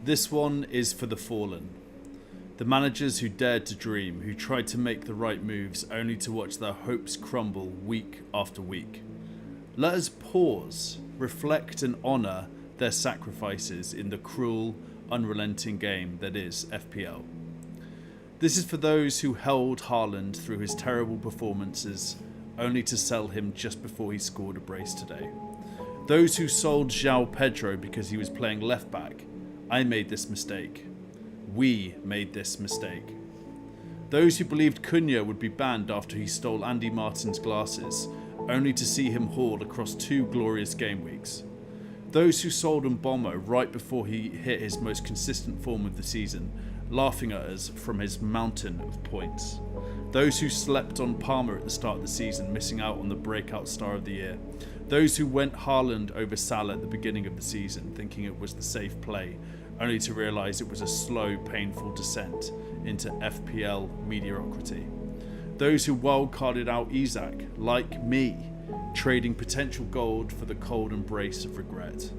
This one is for the fallen. The managers who dared to dream, who tried to make the right moves only to watch their hopes crumble week after week. Let us pause, reflect and honour their sacrifices in the cruel, unrelenting game that is FPL. This is for those who held Haaland through his terrible performances only to sell him just before he scored a brace today. Those who sold João Pedro because he was playing left back. I made this mistake. We made this mistake. Those who believed Cunha would be banned after he stole Andy Martin's glasses, only to see him hauled across 2 glorious game weeks. Those who sold Mbommo right before he hit his most consistent form of the season, laughing at us from his mountain of points. Those who slept on Palmer at the start of the season, missing out on the breakout star of the year. Those who went Haaland over Salah at the beginning of the season, thinking it was the safe play, only to realise it was a slow, painful descent into FPL mediocrity. Those who wildcarded out Isak, like me, trading potential gold for the cold embrace of regret.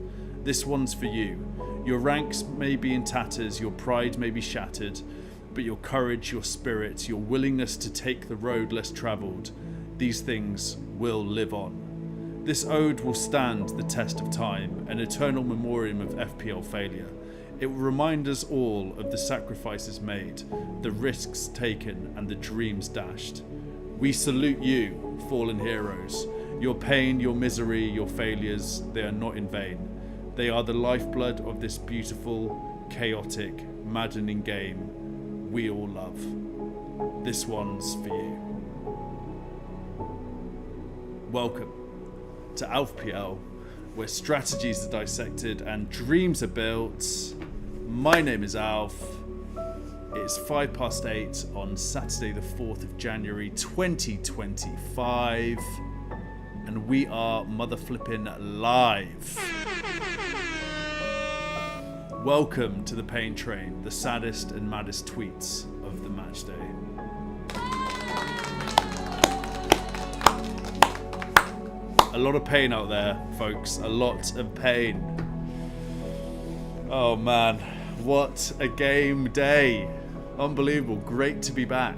This one's for you. Your ranks may be in tatters, your pride may be shattered, but your courage, your spirit, your willingness to take the road less travelled, these things will live on. This ode will stand the test of time, an eternal memoriam of FPL failure. It will remind us all of the sacrifices made, the risks taken and the dreams dashed. We salute you, fallen heroes. Your pain, your misery, your failures, they are not in vain. They are the lifeblood of this beautiful, chaotic, maddening game we all love. This one's for you. Welcome to FPL, where strategies are dissected and dreams are built. My name is Alf. It's 8:05 on Saturday the 4th of January 2025, and we are mother flipping live. Welcome to the pain train, the saddest and maddest tweets of the match day. A lot of pain out there, folks. A lot of pain. Oh man, what a game day. Unbelievable. Great to be back.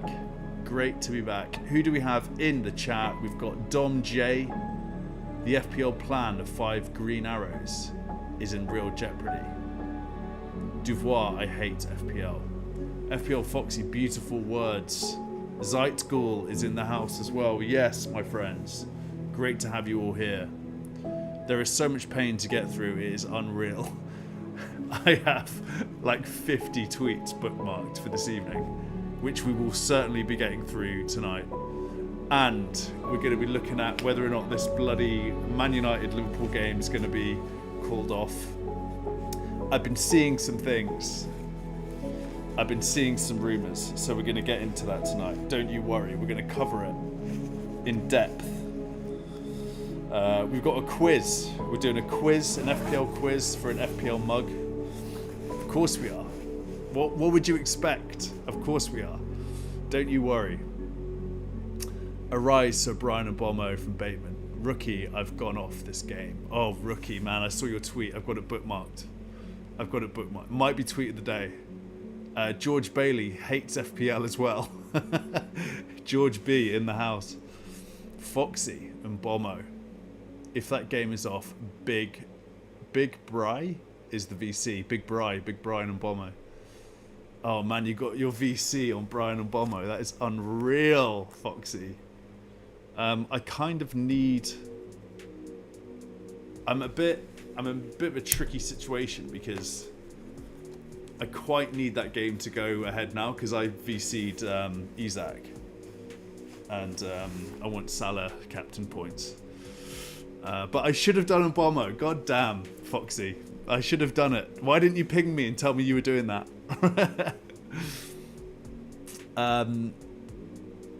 Great to be back. Who do we have in the chat? We've got Dom J. The FPL plan of 5 green arrows is in real jeopardy. Duvoir, I hate FPL. FPL Foxy, beautiful words. Zeitgul is in the house as well. Yes, my friends. Great to have you all here. There is so much pain to get through, it is unreal. I have like 50 tweets bookmarked for this evening, which we will certainly be getting through tonight. And we're going to be looking at whether or not this bloody Man United Liverpool game is going to be called off. I've been seeing some things. I've been seeing some rumours, so we're going to get into that tonight. Don't you worry, we're going to cover it in depth. We've got a quiz. We're doing a quiz, an FPL quiz for an FPL mug. Of course we are. What would you expect? Of course we are. Don't you worry. Arise, Sir Brian Mbommo from Bateman. Rookie, I've gone off this game. Oh, rookie, man, I saw your tweet. I've got it bookmarked. Might be tweet of the day. George Bailey hates FPL as well. George B in the house. Foxy and Mbommo. If that game is off, Big Bry is the VC. Big Brian and Mbommo. Oh man, you got your VC on Brian and Mbommo. That is unreal, Foxy. I kind of need. I'm in a bit of a tricky situation because I quite need that game to go ahead now because I VC'd Isak, and I want Salah captain points. But I should have done a Mbommo. God damn, Foxy. I should have done it. Why didn't you ping me and tell me you were doing that?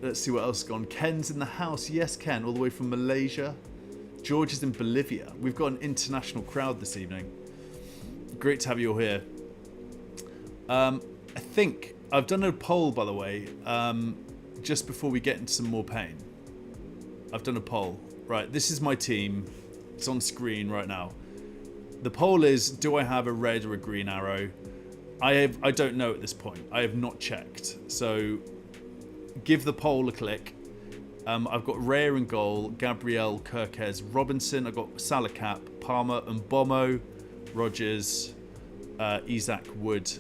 Let's see what else has gone. Ken's in the house. Yes, Ken, all the way from Malaysia. George is in Bolivia. We've got an international crowd this evening. Great to have you all here. I think I've done a poll, by the way, just before we get into some more pain. I've done a poll. Right, this is my team. It's on screen right now. The poll is, do I have a red or a green arrow? I don't know at this point. I have not checked. So give the poll a click. I've got Raya in goal, Gabriel, Kirkes, Robinson. I've got Salakap, Palmer, and Bomo, Rogers, Isaac, Wood,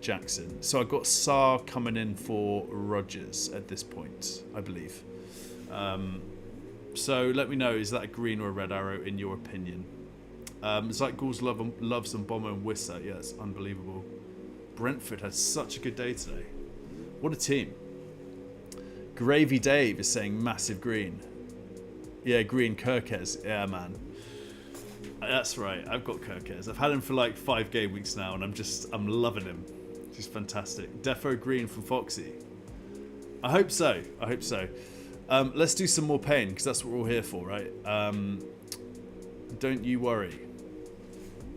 Jackson. So I've got Sarr coming in for Rogers at this point, I believe. So let me know, is that a green or a red arrow in your opinion? Zach Gould's loves and Bomo and Wissa. Yeah, it's unbelievable. Brentford had such a good day today. What a team. Gravy Dave is saying massive green. Yeah, green Kirkes. Yeah, man. That's right. I've got Kirkes. I've had him for like 5 game weeks now, and I'm loving him. He's fantastic. Defo green from Foxy. I hope so. I hope so. Let's do some more pain, because that's what we're all here for, right? Don't you worry.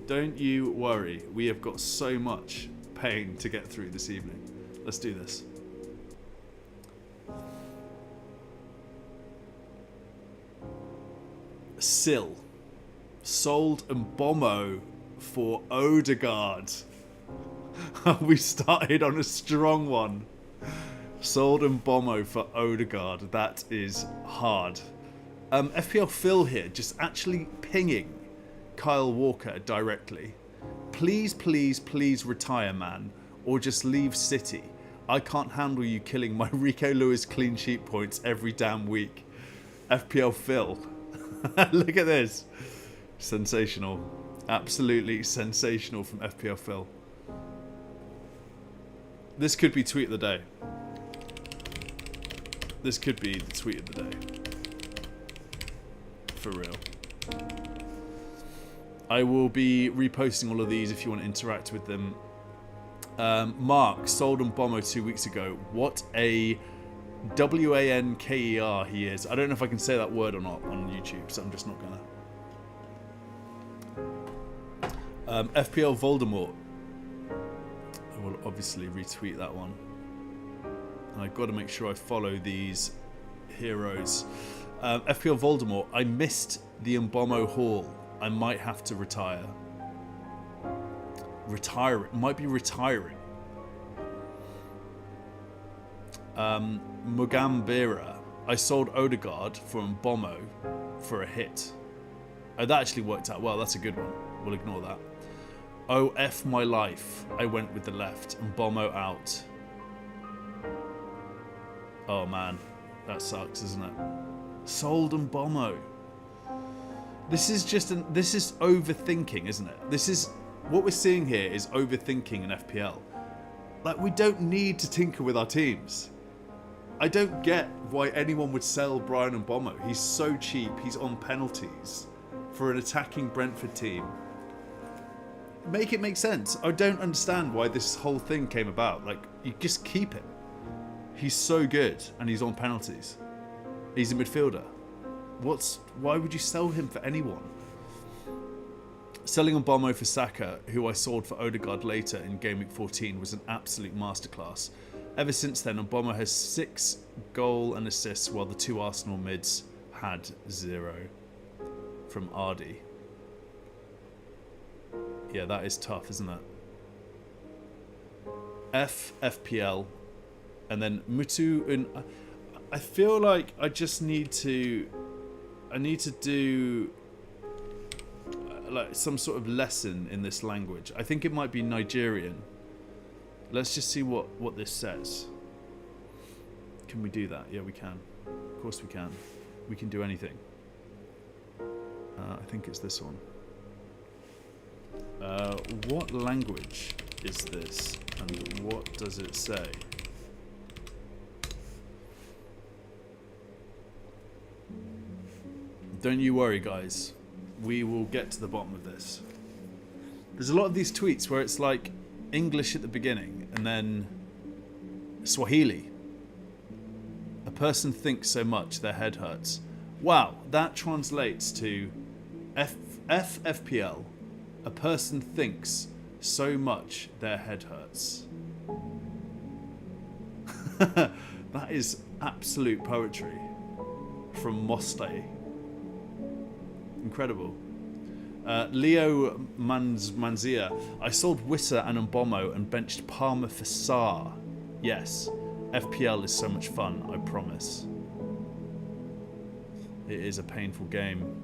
Don't you worry. We have got so much pain to get through this evening. Let's do this. Sill. Sold and Bomo for Odegaard. We started on a strong one. Sold and Bomo for Odegaard. That is hard. FPL Phil here, just actually pinging Kyle Walker directly. Please, please, please retire, man. Or just leave City. I can't handle you killing my Rico Lewis clean sheet points every damn week. FPL Phil. Look at this. Sensational. Absolutely sensational from FPL Phil. This could be tweet of the day. This could be the tweet of the day. For real. I will be reposting all of these if you want to interact with them. Mark sold on Bomo 2 weeks ago. What a Wanker he is. I don't know if I can say that word or not on YouTube, so I'm just not gonna. FPL Voldemort. I will obviously retweet that one. And I've got to make sure I follow these heroes. FPL Voldemort. I missed the Mbomo haul. I might have to retire. Might be retiring. Mugambera. I sold Odegaard for Mbomo for a hit. Oh, that actually worked out well. That's a good one. We'll ignore that. Oh, F my life. I went with the left. Mbomo out. Oh, man. That sucks, isn't it? Sold Mbomo. This is just this is overthinking, isn't it? This is what we're seeing here is overthinking in FPL. Like, we don't need to tinker with our teams. I don't get why anyone would sell Brian Mbomo. He's so cheap. He's on penalties for an attacking Brentford team. Make it make sense. I don't understand why this whole thing came about. Like, you just keep him. He's so good, and he's on penalties. He's a midfielder. Why would you sell him for anyone? Selling Mbomo for Saka, who I sold for Odegaard later in Gameweek 14, was an absolute masterclass. Ever since then, Mbomo has 6 goal and assists, while the 2 Arsenal mids had 0. From Ardy. Yeah, that is tough, isn't it? FPL, and then Mutu. And I feel like I just need to. I need to do like some sort of lesson in this language. I think it might be Nigerian. Let's just see what this says. Can we do that? Yeah, we can. Of course we can. We can do anything. I think it's this one. What language is this, and what does it say? Don't you worry, guys. We will get to the bottom of this. There's a lot of these tweets where it's like English at the beginning and then Swahili. A person thinks so much their head hurts. Wow, that translates to FPL. A person thinks so much their head hurts. That is absolute poetry from Moste. Incredible. Leo Manzia. I sold Wissa and Mbomo and benched Palmer for Sarr. Yes, FPL is so much fun, I promise. It is a painful game.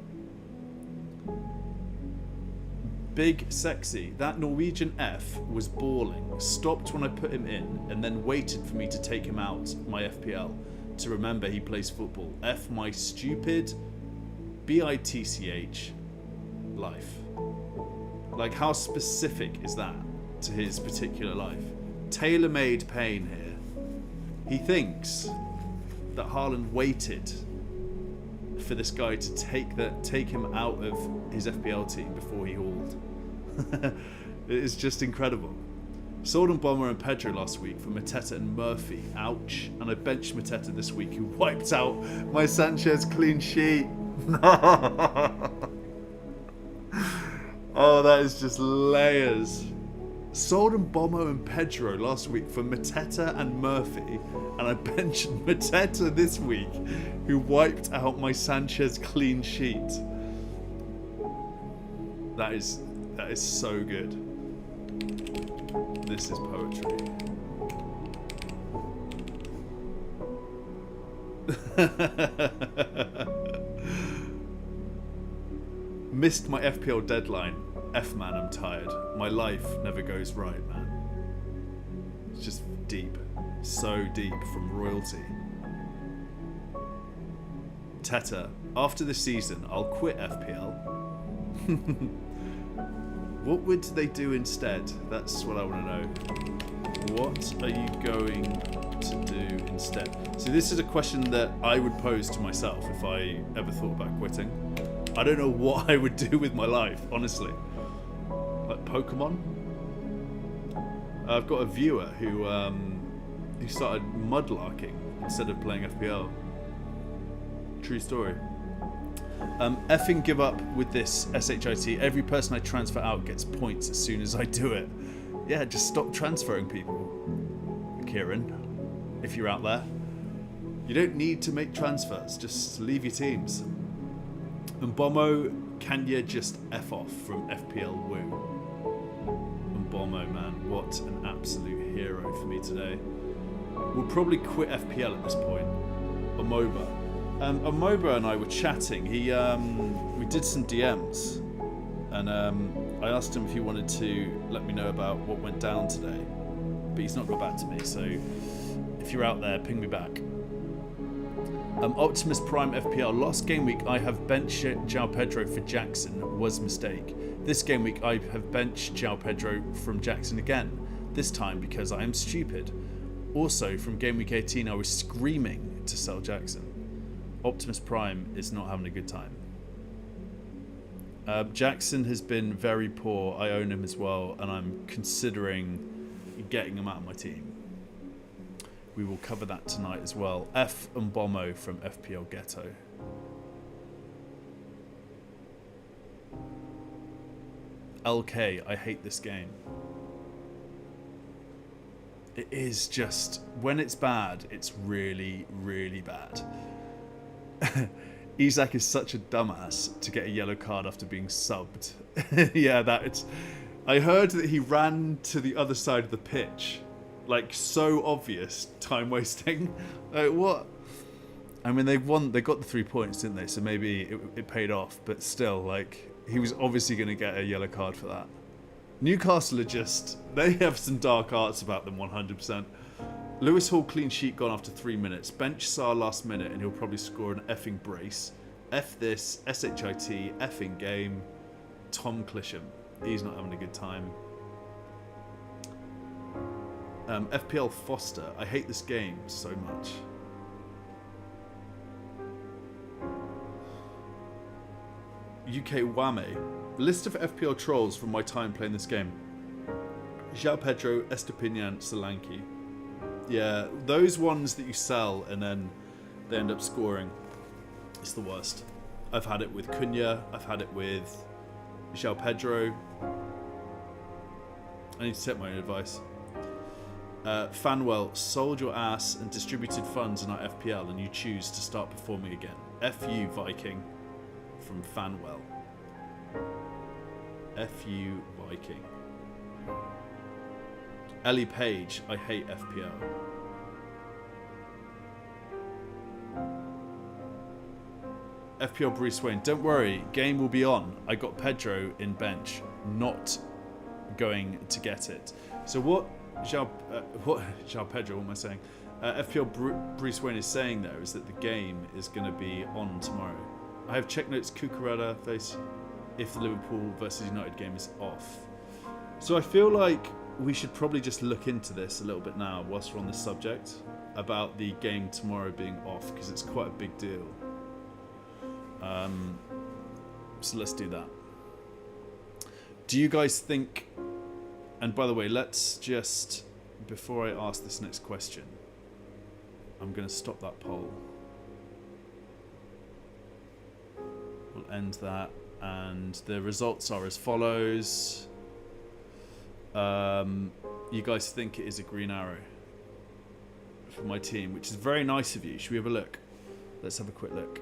Big Sexy. That Norwegian F was balling. Stopped when I put him in and then waited for me to take him out my FPL to remember he plays football. F my stupid BITCH life. Like, how specific is that to his particular life? Tailor-made pain here. He thinks that Haaland waited for this guy to take him out of his FPL team before he hauled. It is just incredible. Sold on Bomber and Pedro last week for Mateta and Murphy. Ouch. And I benched Mateta this week, who wiped out my Sanchez clean sheet. Oh, that is just layers. Sold on Bomber and Pedro last week for Mateta and Murphy, and I benched Mateta this week, who wiped out my Sanchez clean sheet. That is so good. This is poetry. Missed my FPL deadline. F-man, I'm tired. My life never goes right, man. It's just deep. So deep from royalty. Teta, after the season, I'll quit FPL. What would they do instead? That's what I want to know. What are you going to do instead? So this is a question that I would pose to myself if I ever thought about quitting. I don't know what I would do with my life, honestly. Like Pokemon? I've got a viewer who started mudlarking instead of playing FPL. True story. Effing give up with this SHIT. Every person I transfer out gets points as soon as I do it. Yeah, just stop transferring people, Kieran, if you're out there. You don't need to make transfers, just leave your teams. And Bomo, can you just F off from FPL Woo? And Bomo, man, what an absolute hero for me today. We'll probably quit FPL at this point. Amoba. Amoba and I were chatting. We did some DMs, and I asked him if he wanted to let me know about what went down today, but he's not got back to me. So if you're out there, ping me back. Optimus Prime FPL. Last game week I have benched João Pedro for Jackson. Was mistake. This game week I have benched João Pedro from Jackson again. This time because I am stupid. Also from game week 18 I was screaming to sell Jackson. Optimus Prime is not having a good time. Jackson has been very poor. I own him as well, and I'm considering getting him out of my team. We will cover that tonight as well. F and Bomo from FPL Ghetto. LK, I hate this game. It is just, when it's bad, it's really, really bad. Isak is such a dumbass to get a yellow card after being subbed. Yeah, I heard that he ran to the other side of the pitch. Like, so obvious, time wasting. Like, what? I mean, they got the 3 points, didn't they? So maybe it paid off, but still, like, he was obviously going to get a yellow card for that. Newcastle are just, they have some dark arts about them, 100%. Lewis Hall clean sheet gone after 3 minutes. Bench Sarr last minute and he'll probably score an effing brace. F this, SHIT, effing game. Tom Clisham. He's not having a good time. FPL Foster. I hate this game so much. UK Wame. List of FPL trolls from my time playing this game. João Pedro, Estepinian, Solanke. Yeah, those ones that you sell and then they end up scoring. It's the worst. I've had it with Cunha. I've had it with João Pedro. I need to take my own advice. Fanwell, sold your ass and distributed funds in our FPL and you choose to start performing again. F you, Viking. From Fanwell. FU Viking. Ellie Page, I hate FPL. FPL Bruce Wayne, don't worry, game will be on. I got Pedro in bench, not going to get it. So what Pedro, what am I saying? FPL Bruce Wayne is saying there is that the game is going to be on tomorrow. I have check notes Cucurella face if the Liverpool versus United game is off. So I feel like we should probably just look into this a little bit now whilst we're on this subject about the game tomorrow being off, because it's quite a big deal. So let's do that. Do you guys think, and by the way, let's just, before I ask this next question, I'm going to stop that poll. We'll end that, and the results are as follows. You guys think it is a green arrow for my team, which is very nice of you. Should we have a look? Let's have a quick look.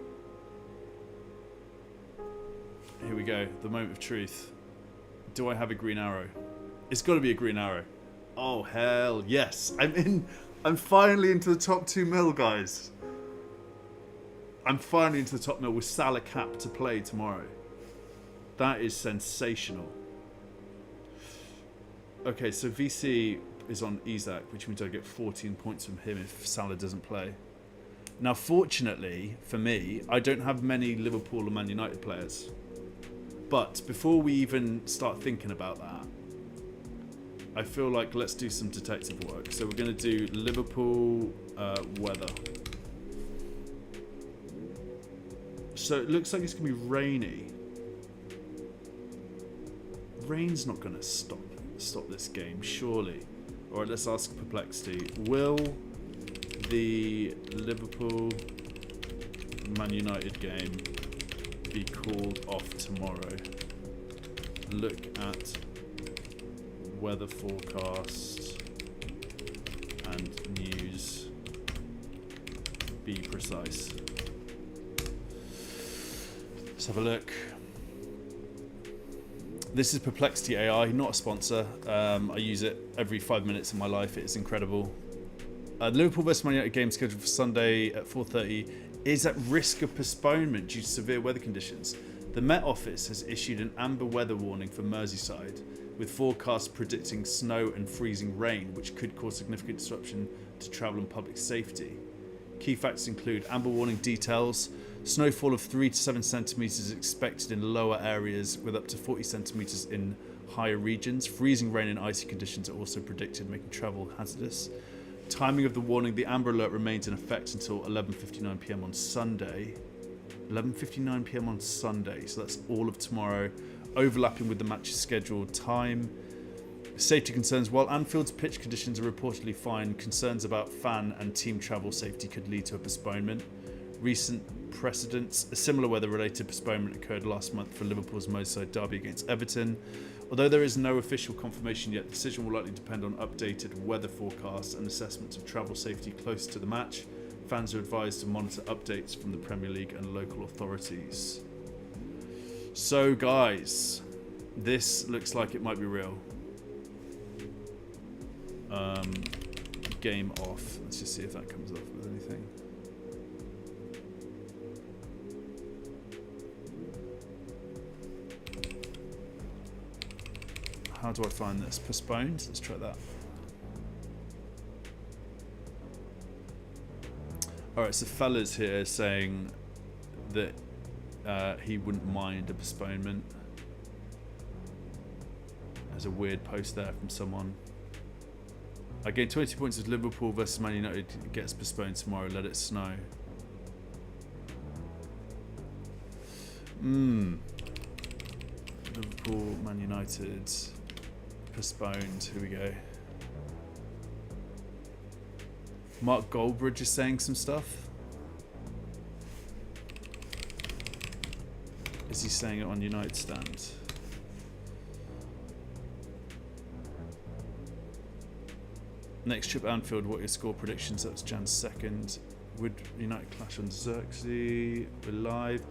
Here we go, the moment of truth. Do I have a green arrow? It's got to be a green arrow. Oh hell yes! I'm finally into the top 2 mil, guys. I'm finally into the top mil with Salah cap to play tomorrow. That is sensational. Okay, so VC is on Isaac, which means I get 14 points from him if Salah doesn't play. Now, fortunately for me, I don't have many Liverpool or Man United players. But before we even start thinking about that, I feel like let's do some detective work. So we're going to do Liverpool weather. So it looks like it's going to be rainy. Rain's not going to stop this game, surely. Alright, let's ask Perplexity. Will the Liverpool Man United game be called off tomorrow? Look at weather forecast and news. Be precise. Let's have a look. This is Perplexity AI, not a sponsor. I use it every 5 minutes of my life. It's incredible. The Liverpool vs Man United game scheduled for Sunday at 4:30 is at risk of postponement due to severe weather conditions. The Met Office has issued an amber weather warning for Merseyside, with forecasts predicting snow and freezing rain, which could cause significant disruption to travel and public safety. Key factors include amber warning details. Snowfall of 3 to 7 centimetres is expected in lower areas, with up to 40 centimetres in higher regions. Freezing rain and icy conditions are also predicted, making travel hazardous. Timing of the warning: the amber alert remains in effect until 11:59 p.m. on Sunday. 11:59 p.m. on Sunday, so that's all of tomorrow, overlapping with the match's scheduled time. Safety concerns: while Anfield's pitch conditions are reportedly fine, concerns about fan and team travel safety could lead to a postponement. Recent precedents: a similar weather-related postponement occurred last month for Liverpool's Merseyside derby against Everton. Although there is no official confirmation yet, the decision will likely depend on updated weather forecasts and assessments of travel safety close to the match. Fans are advised to monitor updates from the Premier League and local authorities. So guys, this looks like it might be real. Game off. Let's just see if that comes off with anything. How do I find this? Postponed? Let's try that. Alright, so fella's here saying that he wouldn't mind a postponement. There's a weird post there from someone. I gained 20 points with Liverpool versus Man United gets postponed tomorrow. Let it snow. Liverpool, Man United postponed. Here we go. Mark Goldbridge is saying some stuff. Is he saying it on United stand? Next trip Anfield, what are your score predictions? That's Jan 2nd. Would United clash on Xerxes? We're live.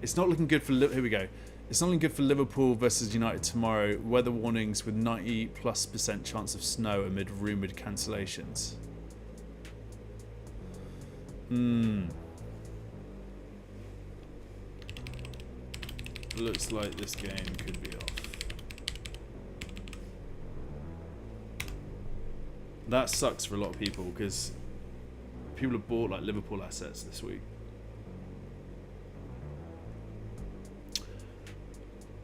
It's not looking good for... Here we go. It's not looking good for Liverpool versus United tomorrow. Weather warnings with 90+% chance of snow amid rumoured cancellations. Looks like this game could be off. That sucks for a lot of people because people have bought like Liverpool assets this week.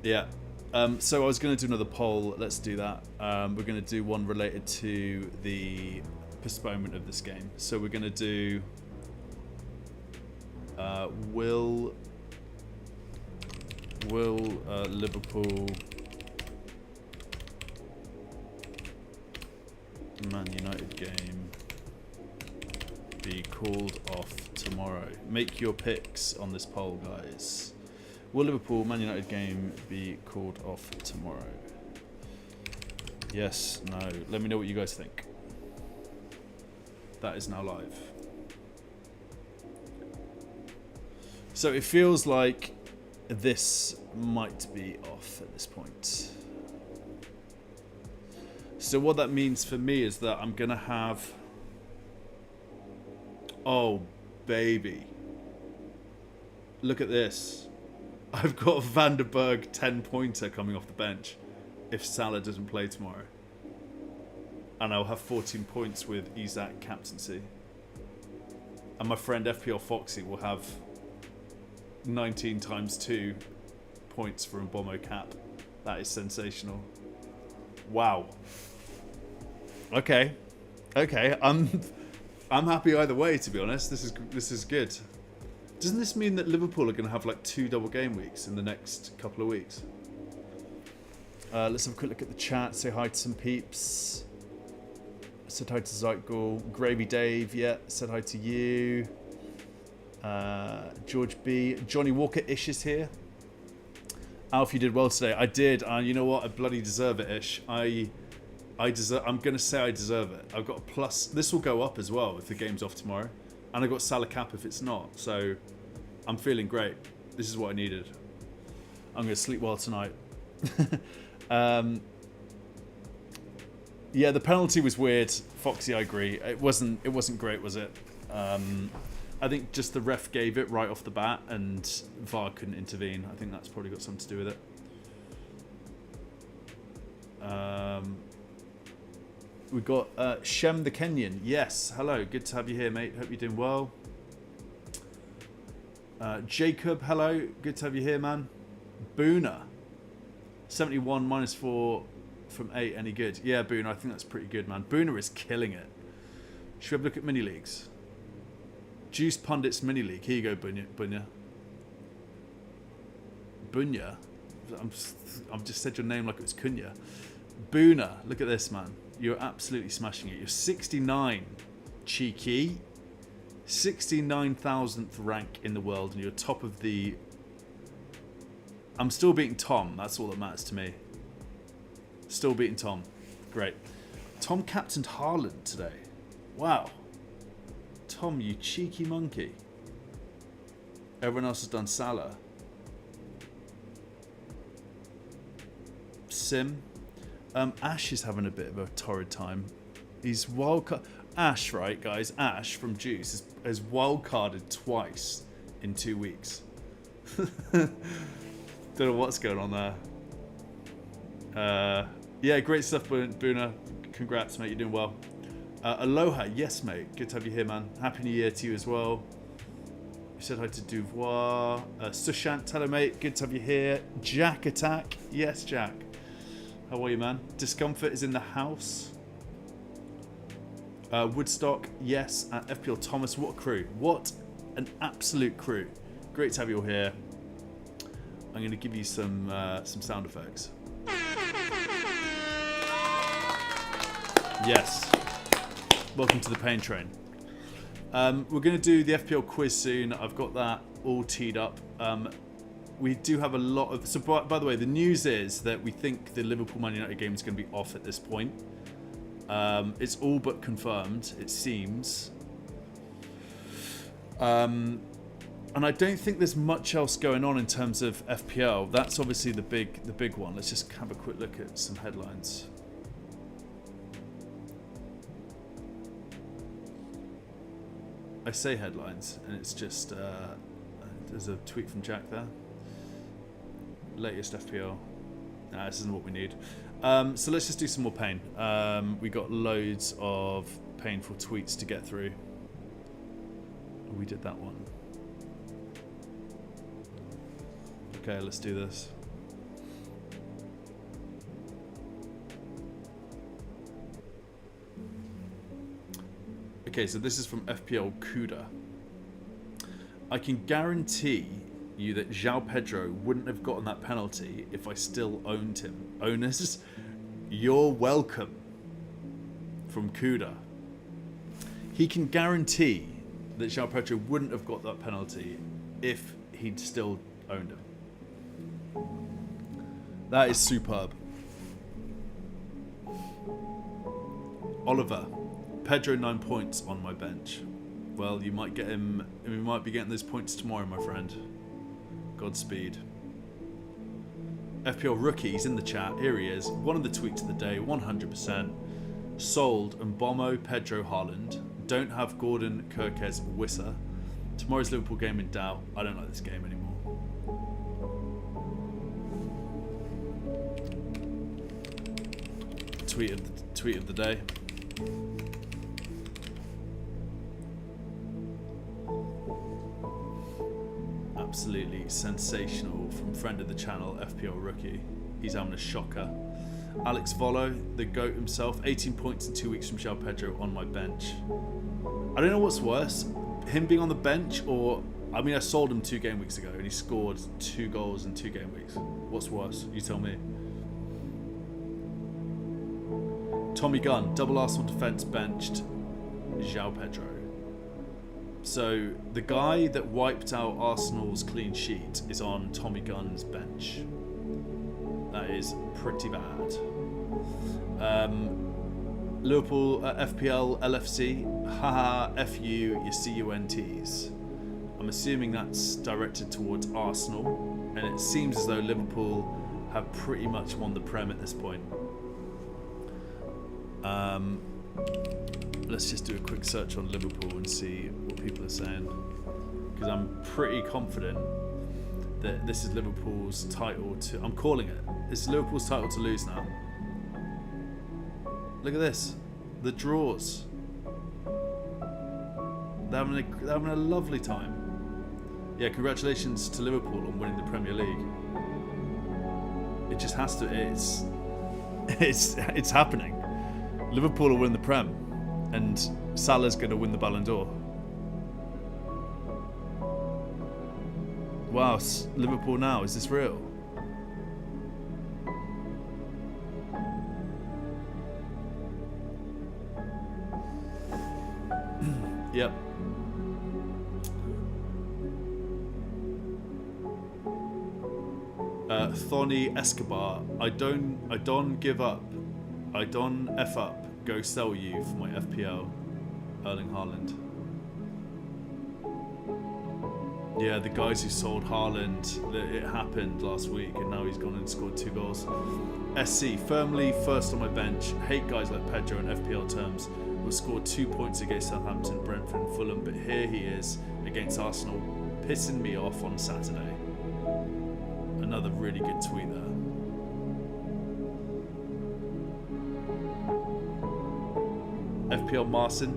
Yeah. So I was going to do another poll. Let's do that. We're going to do one related to the postponement of this game. So we're going to do will Liverpool Man United game be called off tomorrow? Make your picks on this poll, guys. Will Liverpool Man United game be called off tomorrow? Yes, no. Let me know what you guys think. That is now live. So it feels like this might be off at this point. So what that means for me is that I'm going to have... Oh, baby. Look at this. I've got a Van der Berg 10-pointer coming off the bench if Salah doesn't play tomorrow. And I'll have 14 points with Isaac captaincy. And my friend FPL Foxy will have 19 times 2 points for Mbomo cap. That is sensational. Wow. Okay. I'm happy either way, to be honest. This is good. Doesn't this mean that Liverpool are going to have like 2 double game weeks in the next couple of weeks? Let's have a quick look at the chat. Say hi to some peeps. Said hi to Zeitgul. Gravy Dave, yeah. Said hi to you. George B. Johnny Walker-ish is here. Alf, you did well today. I did, and you know what? I bloody deserve it, Ish. I'm going to say I deserve it. I've got a plus. This will go up as well if the game's off tomorrow. And I got Salah cap if it's not. So I'm feeling great. This is what I needed. I'm going to sleep well tonight. Yeah, the penalty was weird. Foxy, I agree. It wasn't great, was it? I think just the ref gave it right off the bat and VAR couldn't intervene. I think that's probably got something to do with it. We got Shem the Kenyan. Yes, hello. Good to have you here, mate. Hope you're doing well. Jacob, hello. Good to have you here, man. Boona. 71 -4 from 8. Any good? Yeah, Boona. I think that's pretty good, man. Boona is killing it. Should we have a look at mini leagues? Juice Pundits mini league. Here you go, Bunya. Bunya. I've just said your name like it was Kunya. Boona. Look at this, man. You're absolutely smashing it. You're 69. Cheeky. 69,000th rank in the world, and you're top of the... I'm still beating Tom. That's all that matters to me. Still beating Tom. Great. Tom captained Haaland today. Wow. Tom, you cheeky monkey. Everyone else has done Salah. Sim. Ash is having a bit of a torrid time. He's wildcard. Ash, right, guys? Ash from Juice has wildcarded twice in 2 weeks. Don't know what's going on there. Yeah, great stuff, Boona. Congrats, mate. You're doing well. Aloha. Yes, mate. Good to have you here, man. Happy New Year to you as well. You said hi to Duvoir. Sushant, hello, mate. Good to have you here. Jack Attack. Yes, Jack. How are you, man? Discomfort is in the house. Woodstock, yes. FPL Thomas, what a crew. What an absolute crew. Great to have you all here. I'm going to give you some sound effects. Yes. Welcome to the pain train. We're going to do the FPL quiz soon. I've got that all teed up. We do have a lot of... So, by the way, the news is that we think the Liverpool Man United game is going to be off at this point. It's all but confirmed, it seems. And I don't think there's much else going on in terms of FPL. That's obviously the big one. Let's just have a quick look at some headlines. I say headlines, and it's just there's a tweet from Jack there. Latest FPL. Nah, this isn't what we need. So let's just do some more pain. We got loads of painful tweets to get through. We did that one. Okay, let's do this. Okay, so this is from FPL Gw20. I can guarantee you that João Pedro wouldn't have gotten that penalty if I still owned him. Owners, you're welcome. From Gw20. He can guarantee that João Pedro wouldn't have got that penalty if he'd still owned him. That is superb. Oliver, Pedro 9 points on my bench. Well, you might get him. We might be getting those points tomorrow, my friend. Godspeed. FPL rookies in the chat. Here he is. One of the tweets of the day. 100%. Sold Mbomo, Pedro, Haaland. Don't have Gordon, Kirkes, Wissa. Tomorrow's Liverpool game in doubt. I don't like this game anymore. Tweet of the day. Absolutely sensational from friend of the channel, FPL Rookie. He's having a shocker. Alex Volo, the GOAT himself, 18 points in 2 weeks from João Pedro on my bench. I don't know what's worse, him being on the bench or... I mean, I sold him 2 game weeks ago and he scored 2 goals in 2 game weeks. What's worse? You tell me. Tommy Gunn, double Arsenal defence benched João Pedro. So the guy that wiped out Arsenal's clean sheet is on Tommy Gunn's bench. That is pretty bad. Liverpool FPL LFC, haha, FU, your CUNTs. I'm assuming that's directed towards Arsenal, and it seems as though Liverpool have pretty much won the Prem at this point. Let's just do a quick search on Liverpool and see what people are saying, because I'm pretty confident that this is Liverpool's title to... I'm calling it. This is Liverpool's title to lose now. Look at this. The draws. They're having a lovely time. Yeah, congratulations to Liverpool on winning the Premier League. It just has to... It's happening. Liverpool will win the Prem, and Salah's going to win the Ballon d'Or. Wow, Liverpool now, is this real? Yep. Thony Escobar, I don't give up. I don't F up. Go sell you for my FPL. Erling Haaland. Yeah, the guys who sold Haaland, it happened last week and now he's gone and scored 2 goals. SC, firmly first on my bench. Hate guys like Pedro in FPL terms. Will score 2 points against Southampton, Brentford and Fulham, but here he is against Arsenal, pissing me off on Saturday. Another really good tweet there. FPL Marcin,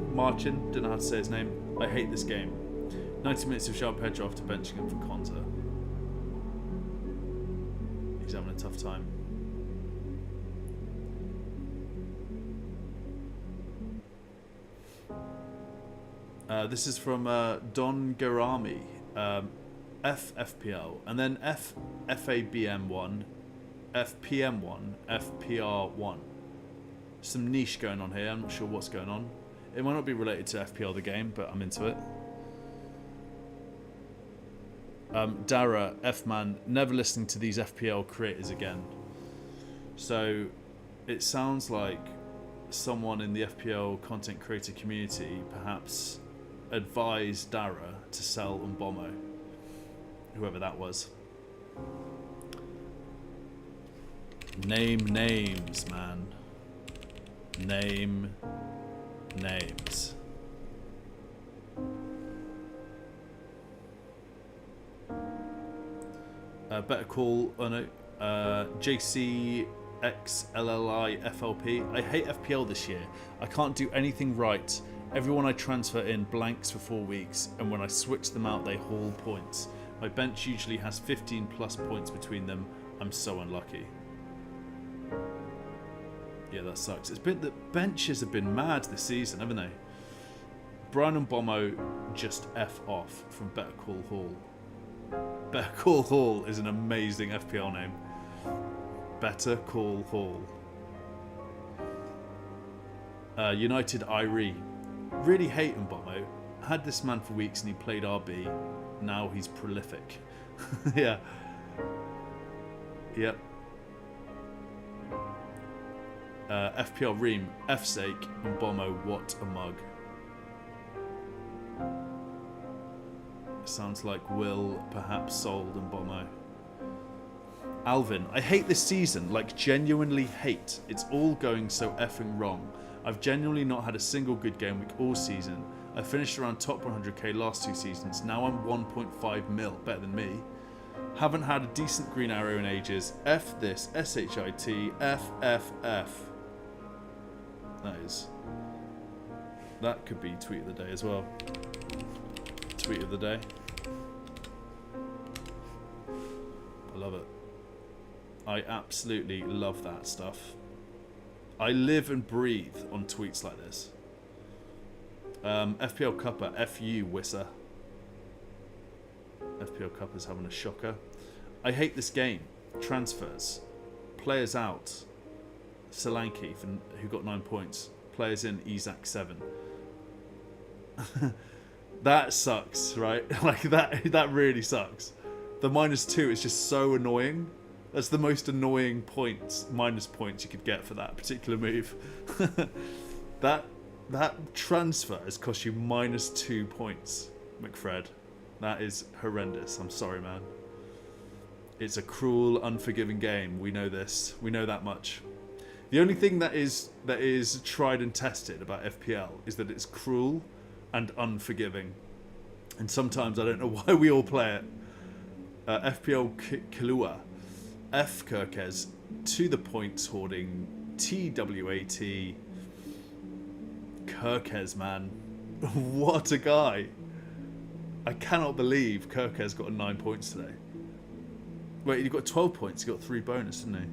don't know how to say his name. I hate this game. 90 minutes of João Pedro after benching him for Konza. He's having a tough time. This is from Don Garami. FPL, and then FABM1, FPM1, FPR1. Some niche going on here. I'm not sure what's going on. It might not be related to FPL the game, but I'm into it. Dara, F-Man, never listening to these FPL creators again. So it sounds like someone in the FPL content creator community perhaps advised Dara to sell Mbomo. whoever that was. Name names, man. Name names. Better call, oh no, JCXLLI FLP. I hate FPL this year. I can't do anything right. Everyone I transfer in blanks for 4 weeks, and when I switch them out, they haul points. My bench usually has 15 plus points between them. I'm so unlucky. Yeah, that sucks. It's been the benches have been mad this season, haven't they? Brian and Bomo just F off from Better Call Hall. Better Call Hall is an amazing FPL name. Better Call Hall. United Irie. Really hate Mbomo. Had this man for weeks and he played RB. Now he's prolific. Yeah. Yep. FPL Ream. F sake. Mbomo, what a mug. Sounds like Will perhaps sold Mbomo. Alvin. I hate this season. Like genuinely hate. It's all going so effing wrong. I've genuinely not had a single good game week all season. I finished around top 100k last 2 seasons. Now I'm 1.5 mil, better than me. Haven't had a decent green arrow in ages. F this, SHIT, FFF. That could be tweet of the day as well. Tweet of the day. I love it. I absolutely love that stuff. I live and breathe on tweets like this. FPL Cupper, FU Wisser. FPL Cupper's having a shocker. I hate this game. Transfers. Players out. Solanke, who got 9 points. Players in, Isaac 7. That sucks, right? Like that really sucks. The -2 is just so annoying. That's the most annoying minus points you could get for that particular move. That transfer has cost you -2 points, McFred. That is horrendous. I'm sorry, man. It's a cruel, unforgiving game. We know this. We know that much. The only thing that is tried and tested about FPL is that it's cruel and unforgiving. And sometimes I don't know why we all play it. FPL Kilua. F Kirkes, to the points hoarding, TWAT, Kirkes, man. What a guy. I cannot believe Kirkes got 9 points today. Wait, he got 12 points, he got 3 bonus, didn't he?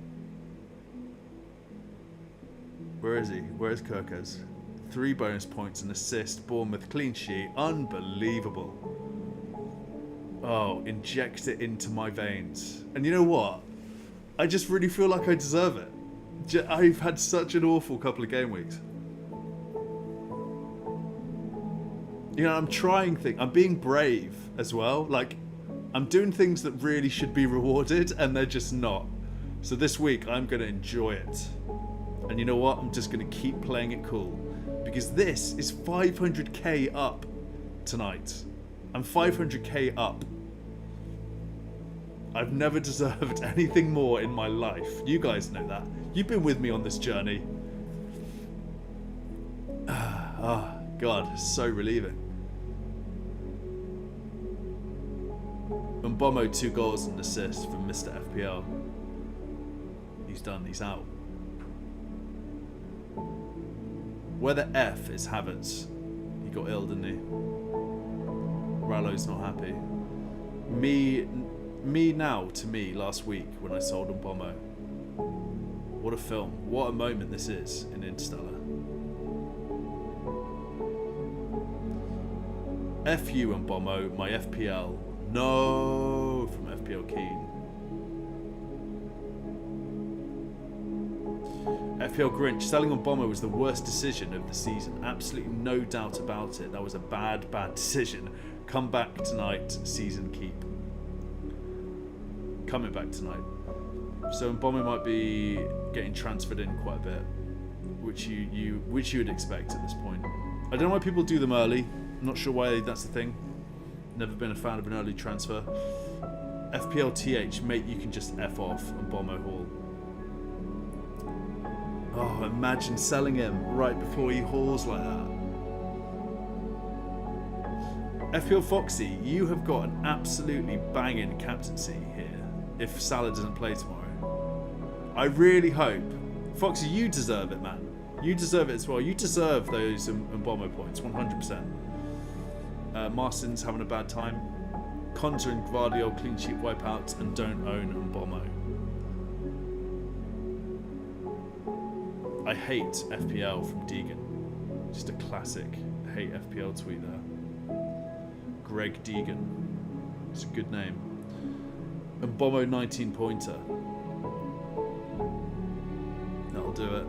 Where is he? Where is Kirkes? 3 bonus points, an assist, Bournemouth, clean sheet, unbelievable. Oh, inject it into my veins. And you know what? I just really feel like I deserve it. I've had such an awful couple of game weeks. You know, I'm trying things. I'm being brave as well. Like, I'm doing things that really should be rewarded, and they're just not. So this week, I'm going to enjoy it. And you know what? I'm just going to keep playing it cool. Because this is 500k up tonight. I'm 500k up. I've never deserved anything more in my life. You guys know that. You've been with me on this journey. Oh, God, it's so relieving. Mbomo, 2 goals and assists from Mr. FPL. He's done, he's out. Where the F is Havertz. He got ill, didn't he? Rallo's not happy. Me now to me last week when I sold Mbomo. What a film. What a moment this is in Interstellar. FU Mbomo, my FPL. No, from FPL Keen. FPL Grinch, selling Mbomo was the worst decision of the season. Absolutely no doubt about it. That was a bad decision. Come back tonight, season keep. Coming back tonight. So Mbomo might be getting transferred in quite a bit, which you would expect at this point. I don't know why people do them early. I'm not sure why that's the thing. Never been a fan of an early transfer. FPL TH, mate, you can just F off and Bombo Hall. Oh, imagine selling him right before he hauls like that. FPL Foxy, you have got an absolutely banging captaincy here if Salah doesn't play tomorrow. I really hope. Foxy, you deserve it, man. You deserve it as well. You deserve those Mbombo points, 100%. Marston's having a bad time. Conter and Gvardiol clean sheet wipeouts and don't own Mbombo. I hate FPL from Deegan. Just a classic hate FPL tweet there. Greg Deegan. It's a good name. Mbombo 19 pointer. That'll do it.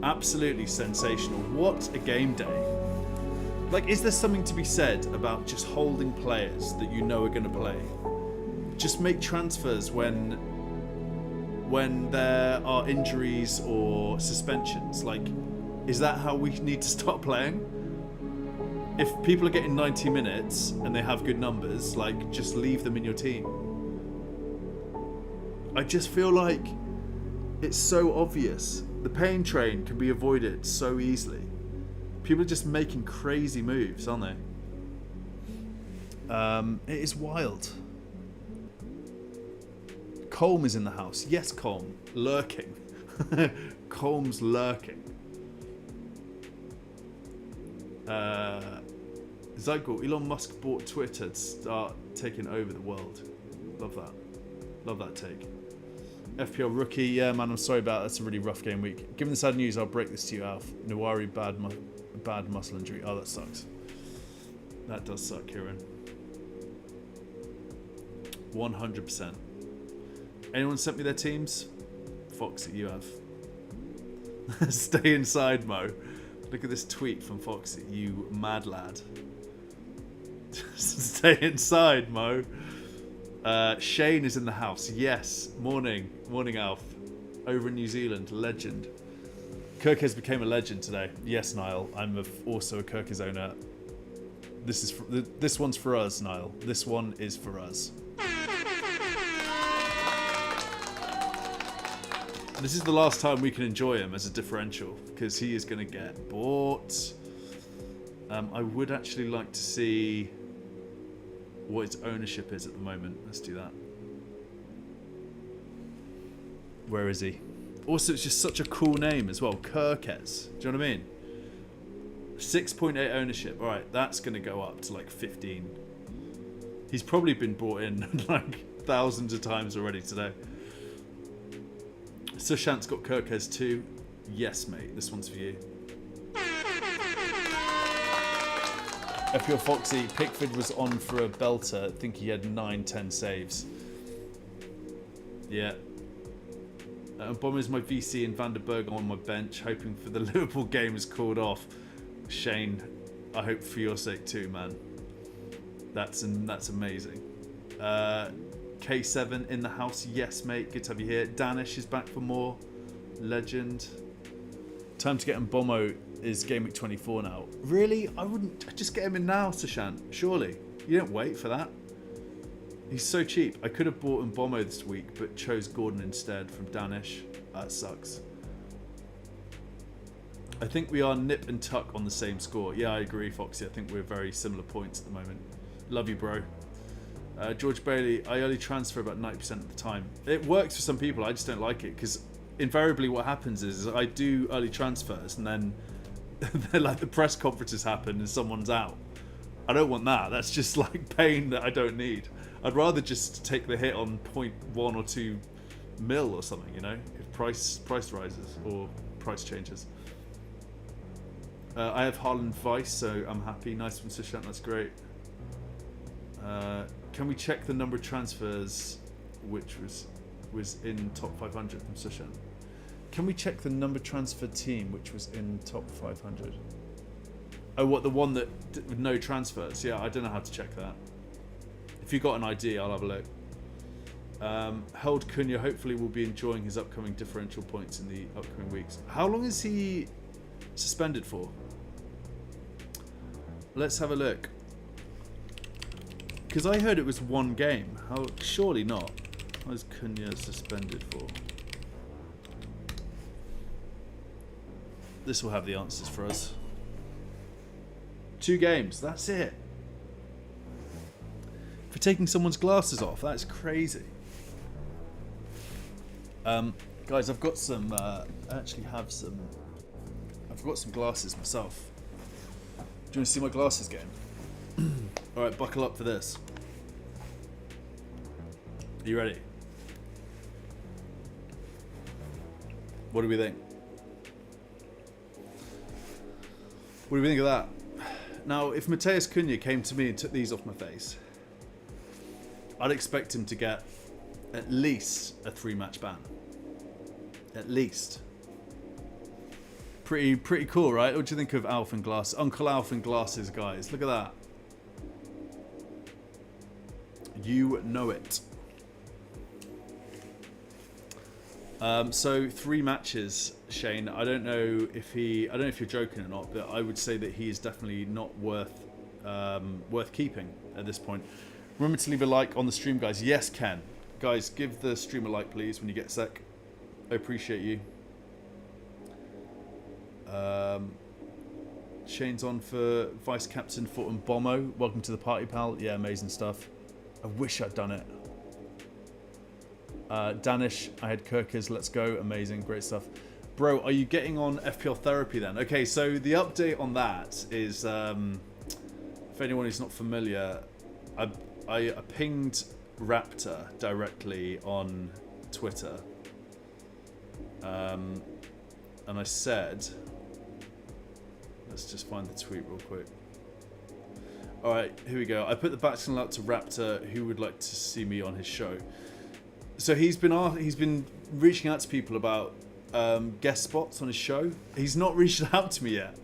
Absolutely sensational. What a game day. Like, is there something to be said about just holding players that you know are going to play? Just make transfers when there are injuries or suspensions. Like, is that how we need to start playing? If people are getting 90 minutes and they have good numbers, like, just leave them in your team. I just feel like it's so obvious. The pain train can be avoided so easily. People are just making crazy moves, aren't they? It is wild. Colm is in the house. Yes, Colm. Lurking. Colm's lurking. Zygo, Elon Musk bought Twitter to start taking over the world. Love that. Love that take. FPL rookie, yeah, man, I'm sorry about that. That's a really rough game week. Given the sad news, I'll break this to you, Alf. Nawari, bad muscle injury. Oh, that sucks. That does suck, Kieran. 100%. Anyone sent me their teams? Foxy, you have. Stay inside, Mo. Look at this tweet from Foxy. You mad lad. Stay inside, Mo. Shane is in the house. Yes. Morning. Morning, Alf. Over in New Zealand. Legend. Kirkes became a legend today. Yes, Niall. I'm also a Kirkes owner. This one's for us, Niall. This one is for us. This is the last time we can enjoy him as a differential because he is going to get bought. I would actually like to see what its ownership is at the moment. Let's do that. Where is he? Also, it's just such a cool name as well. Kirkes. Do you know what I mean? 6.8 ownership. All right, that's going to go up to like 15. He's probably been brought in like thousands of times already today. Sushant's got Kirkes too. Yes, mate. This one's for you. FPL Foxy, Pickford was on for a belter. I think he had 9-10 saves. Yeah. Bomber's my VC and Van der Berg on my bench, hoping for the Liverpool game is called off. Shane, I hope for your sake too, man. That's amazing. K7 in the house. Yes, mate. Good to have you here. Danish is back for more. Legend. Time to get him. Bomo is Gameweek 24 now. Really? I wouldn't. I'd just get him in now, Sushant. Surely. You don't wait for that. He's so cheap. I could have bought him Bomo this week, but chose Gordon instead from Danish. That sucks. I think we are nip and tuck on the same score. Yeah, I agree, Foxy. I think we're very similar points at the moment. Love you, bro. George Bailey, I early transfer about 90% of the time. It works for some people. I just don't like it because invariably what happens is I do early transfers and then like the press conferences happen and someone's out. I don't want that. That's just like pain that I don't need. I'd rather just take the hit on 0.1 or 2 mil or something, you know, if price rises or price changes. I have Haaland Vice, so I'm happy. Nice one, Sushant. That's great. Can we check the number of transfers which was in top 500 from Sushant? Can we check the number transfer team which was in top 500? Oh, what, the one that with no transfers? Yeah, I don't know how to check that. If you've got an ID, I'll have a look. Held Cunha hopefully will be enjoying his upcoming differential points in the upcoming weeks. How long is he suspended for? Let's have a look. Because I heard it was one game. How? Surely not. What is Cunha suspended for? This will have the answers for us. 2 games. That's it. For taking someone's glasses off. That's crazy. Guys, I've got some. I actually have some. I've got some glasses myself. Do you want to see my glasses game? All right, buckle up for this. Are you ready? What do we think? What do we think of that? Now, if Matheus Cunha came to me and took these off my face, I'd expect him to get at least a 3-match ban. At least. Pretty cool, right? What do you think of Alf and Glasses? Uncle Alf and Glasses, guys. Look at that. You know it. So 3 matches, Shane. I don't know if you're joking or not, but I would say that he is definitely not worth keeping at this point. Remember to leave a like on the stream, guys. Yes, Ken. Guys, give the stream a like, please, when you get a sec. I appreciate you. Shane's on for Vice Captain Fortin Bomo. Welcome to the party, pal. Yeah, amazing stuff. I wish I'd done it. Danish, I had Kirkers. Let's go. Amazing. Great stuff. Bro, are you getting on FPL therapy then? Okay, so the update on that is, for anyone who's not familiar, I pinged Raptor directly on Twitter. And I said, let's just find the tweet real quick. All right, here we go. I put the backchannel out to Raptor, who would like to see me on his show. So he's been reaching out to people about guest spots on his show. He's not reached out to me yet.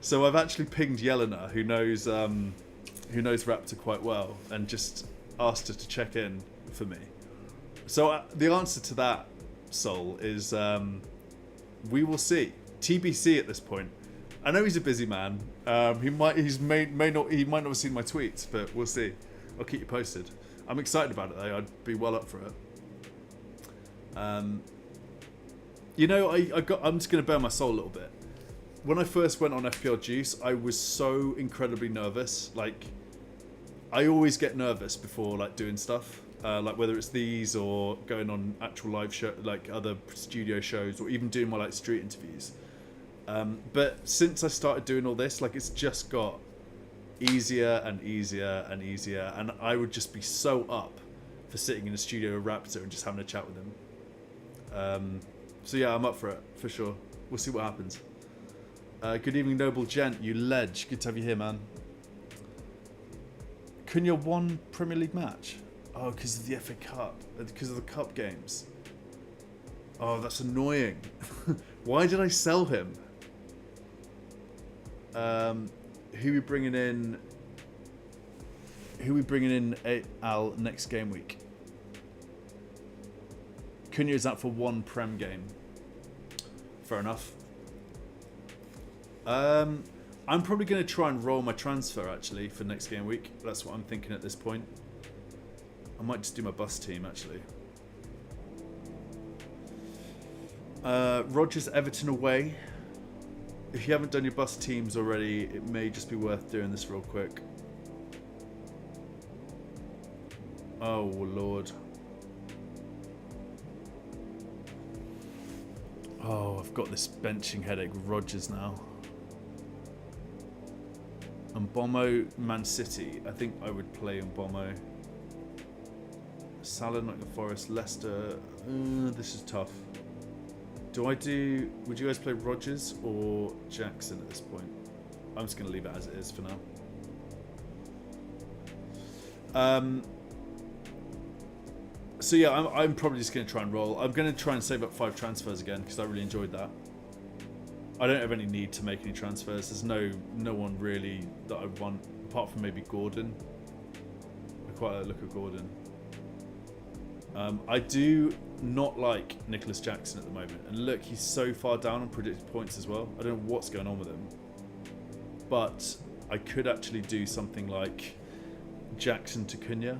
So I've actually pinged Yelena, who knows Raptor quite well, and just asked her to check in for me. So the answer to that, Sol, is we will see. TBC at this point. I know he's a busy man. He might not have seen my tweets, but we'll see. I'll keep you posted. I'm excited about it though. I'd be well up for it. You know, I'm just gonna bare my soul a little bit. When I first went on FPL Juice, I was so incredibly nervous. Like, I always get nervous before like doing stuff. Like whether it's these or going on actual live show, like other studio shows, or even doing my like street interviews. But since I started doing all this, like it's just got easier and easier and easier, and I would just be so up for sitting in a studio with Raptor and just having a chat with him. So yeah, I'm up for it for sure. We'll see what happens. Good evening, noble gent. You ledge. Good to have you here, man. Cunha won Premier League match. Oh, because of the FA Cup. Because of the cup games. Oh, that's annoying. Why did I sell him? Who we bringing in? Al next game week? Cunha is out for 1 Prem game. Fair enough. I'm probably going to try and roll my transfer actually for next game week. That's what I'm thinking at this point. I might just do my bus team actually. Rogers Everton away. If you haven't done your bus teams already, it may just be worth doing this real quick. Oh Lord. Oh, I've got this benching headache with Rogers now. And Bomo, Man City. I think I would play on Bomo. Salah, Nottingham Forest, Leicester. This is tough. Would you guys play Rogers or Jackson at this point? I'm just going to leave it as it is for now. So yeah, I'm probably just going to try and roll. I'm going to try and save up 5 transfers again because I really enjoyed that. I don't have any need to make any transfers. There's no one really that I want apart from maybe Gordon. I quite like the look of Gordon. I do not like Nicholas Jackson at the moment. And look, he's so far down on predicted points as well. I don't know what's going on with him. But I could actually do something like Jackson to Cunha.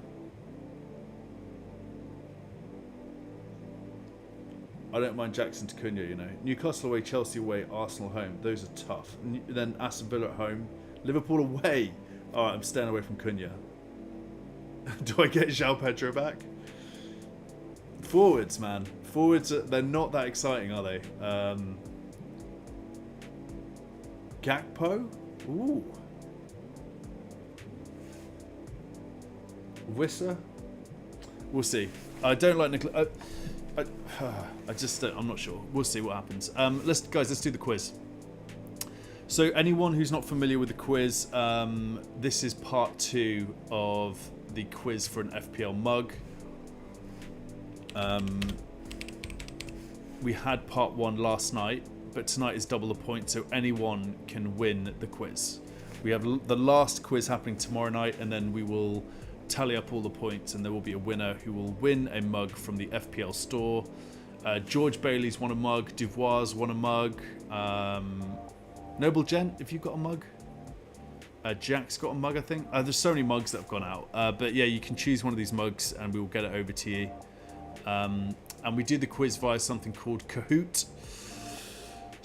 I don't mind Jackson to Cunha, you know. Newcastle away, Chelsea away, Arsenal home. Those are tough. Then Aston Villa at home, Liverpool away. All right, I'm staying away from Cunha. Do I get João Pedro back? Forwards, man. Forwards, they're not that exciting, are they? Gakpo? Ooh. Wissa? We'll see. I don't like Nicola. I just I'm not sure. We'll see what happens. Let's do the quiz. So anyone who's not familiar with the quiz, this is part 2 of the quiz for an FPL mug. We had part 1 last night, but tonight is double the point, so anyone can win the quiz. We have the last quiz happening tomorrow night, and then we will tally up all the points, and there will be a winner who will win a mug from the FPL store. George Bailey's won a mug, Duvoir's won a mug, Noble Gent, if you've got a mug. Jack's got a mug, I think. There's so many mugs that have gone out. But yeah, you can choose one of these mugs and we will get it over to you. And we do the quiz via something called Kahoot.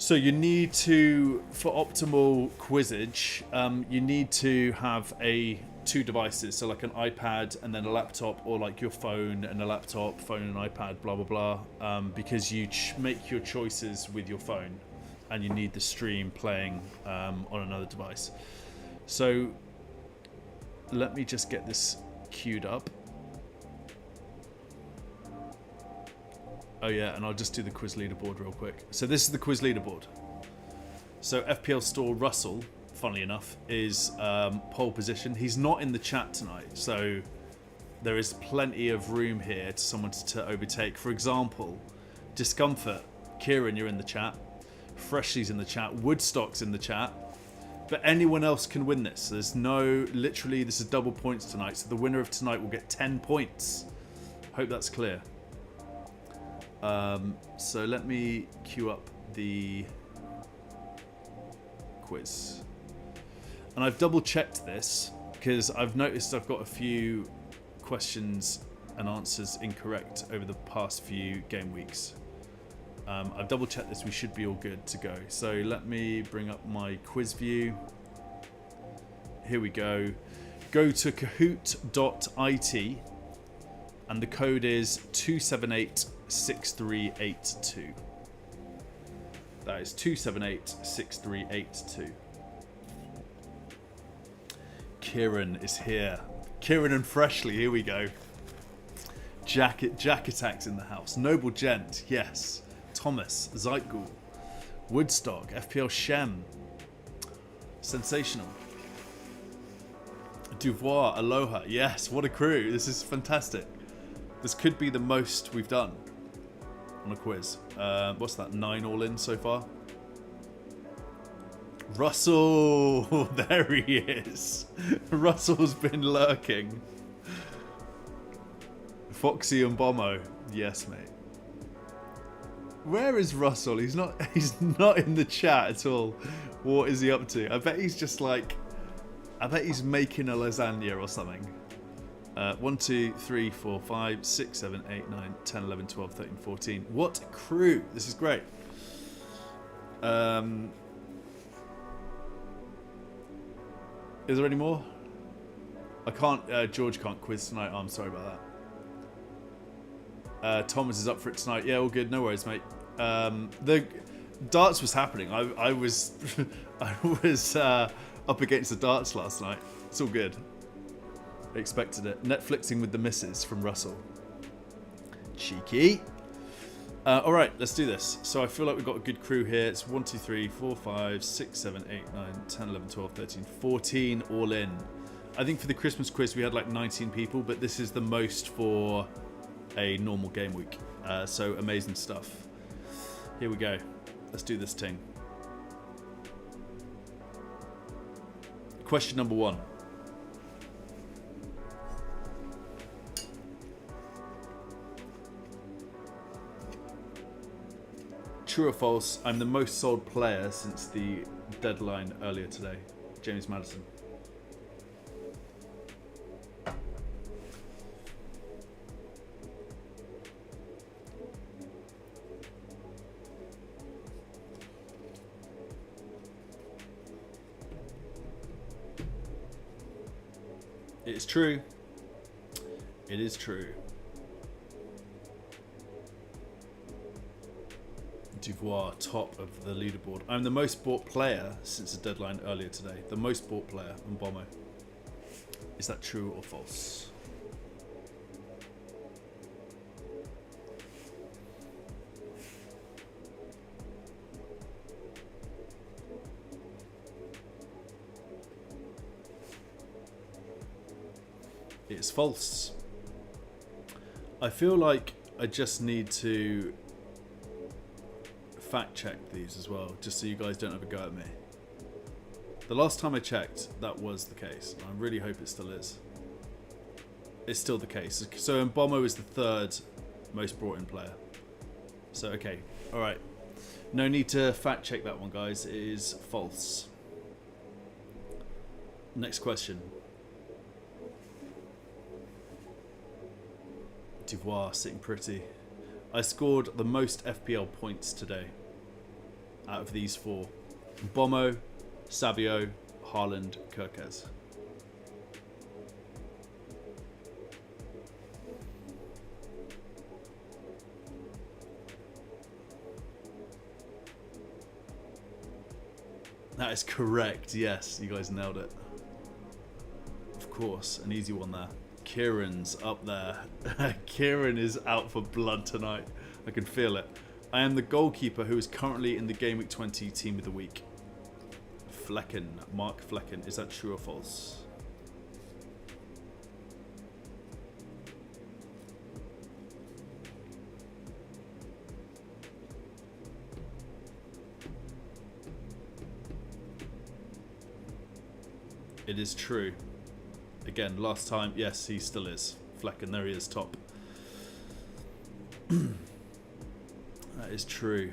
So you need to, for optimal quizage, you need to have 2 devices. So like an iPad and then a laptop, or like your phone and a laptop, phone and iPad, blah, blah, blah. Because you make your choices with your phone and you need the stream playing on another device. So let me just get this queued up. Oh yeah, and I'll just do the quiz leaderboard real quick. So this is the quiz leaderboard. So FPL Store Russell, funnily enough, is pole position. He's not in the chat tonight, so there is plenty of room here to someone to overtake. For example, Discomfort, Kieran, you're in the chat. Freshly's in the chat. Woodstock's in the chat. But anyone else can win this. There's literally, this is double points tonight. So the winner of tonight will get 10 points. Hope that's clear. So let me queue up the quiz. And I've double checked this because I've noticed I've got a few questions and answers incorrect over the past few game weeks. I've double checked this, we should be all good to go. So let me bring up my quiz view. Here we go. Go to kahoot.it and the code is 2786382. That is 2786382. Kieran is here. Kieran and Freshly, here we go. Jack Attacks in the house. Noble Gent, yes. Thomas, Zeitgul, Woodstock, FPL Shem, Sensational, Duvoir, Aloha, yes, what a crew, this is fantastic. This could be the most we've done on a quiz. What's that, 9 all in so far? Russell, there he is. Russell's been lurking. Foxy and Bomo, yes mate. Where is Russell? He's not in the chat at all. What is he up to? I bet he's just like, I bet he's making a lasagna or something. 1, 2, 3, 4, 5, 6, 7, 8, 9, 10, 11, 12, 13, 14. What a crew. This is great. Is there any more? I can't, George can't quiz tonight. Oh, I'm sorry about that. Thomas is up for it tonight. Yeah, all good. No worries, mate. The darts was happening. I was up against the darts last night. It's all good. I expected it. Netflixing with the missus from Russell. Cheeky. All right, let's do this. So I feel like we've got a good crew here. It's 1, 2, 3, 4, 5, 6, 7, 8, 9, 10, 11, 12, 13, 14 all in. I think for the Christmas quiz we had like 19 people, but this is the most for a normal game week. So amazing stuff. Here we go. Let's do this thing. Question number 1. True or false, I'm the most sold player since the deadline earlier today. James Maddison. It's true. It is true. Duvois, top of the leaderboard. I'm the most bought player since the deadline earlier today. The most bought player on Bomber. Is that true or false? It's false. I feel like I just need to fact check these as well, just so you guys don't have a go at me. The last time I checked, that was the case. I really hope it still is. It's still the case. So Mbommo is the third most brought in player. So, okay. Alright. No need to fact check that one, guys. It is false. Next question. Duvois sitting pretty. I scored the most FPL points today out of these four. Bomo, Sabio, Haaland, Kirkez. That is correct, yes, you guys nailed it. Of course, an easy one there. Kieran's up there. Kieran is out for blood tonight. I can feel it. I am the goalkeeper who is currently in the Gameweek 20 Team of the Week. Flecken, Mark Flecken. Is that true or false? It is true. Again, last time, yes, he still is. Flecken, there he is, top. That is true.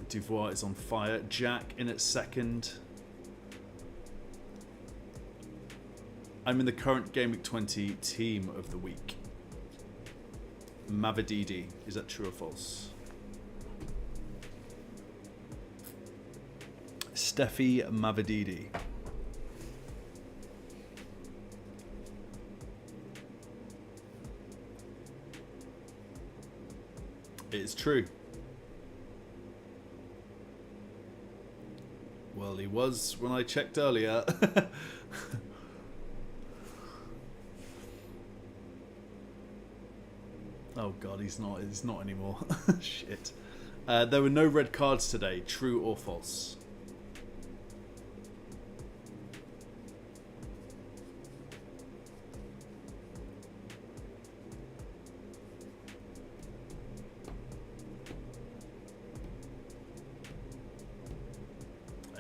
Duvois is on fire. Jack in at second. I'm in the current Gameweek 20 Team of the Week. Mavadidi, is that true or false? Steffi Mavadidi. It is true. Well, he was when I checked earlier. Oh god, he's not anymore. Shit. There were no red cards today, true or false?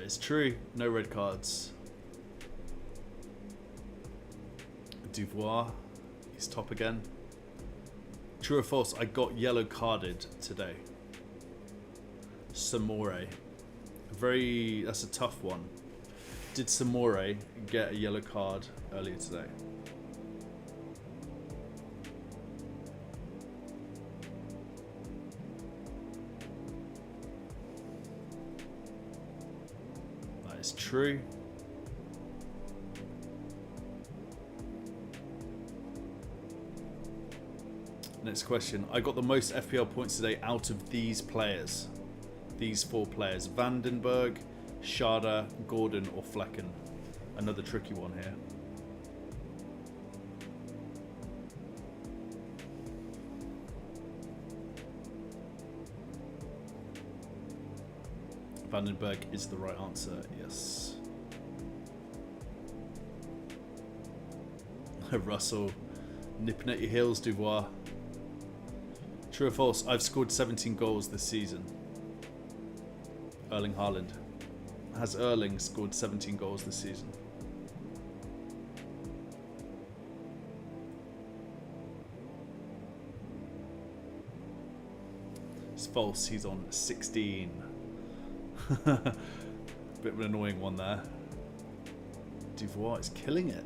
It's true, no red cards. Duvois, he's top again. True or false, I got yellow carded today. Samore. That's a tough one. Did Samore get a yellow card earlier today? It's true. Next question. I got the most FPL points today out of these players. These four players. Vandenberg, Schade, Gordon or Flecken. Another tricky one here. Vandenberg is the right answer, yes. Russell, nipping at your heels, Duvois. True or false, I've scored 17 goals this season. Erling Haaland. Has Erling scored 17 goals this season? It's false, he's on 16. Bit of an annoying one there. Duvois is killing it.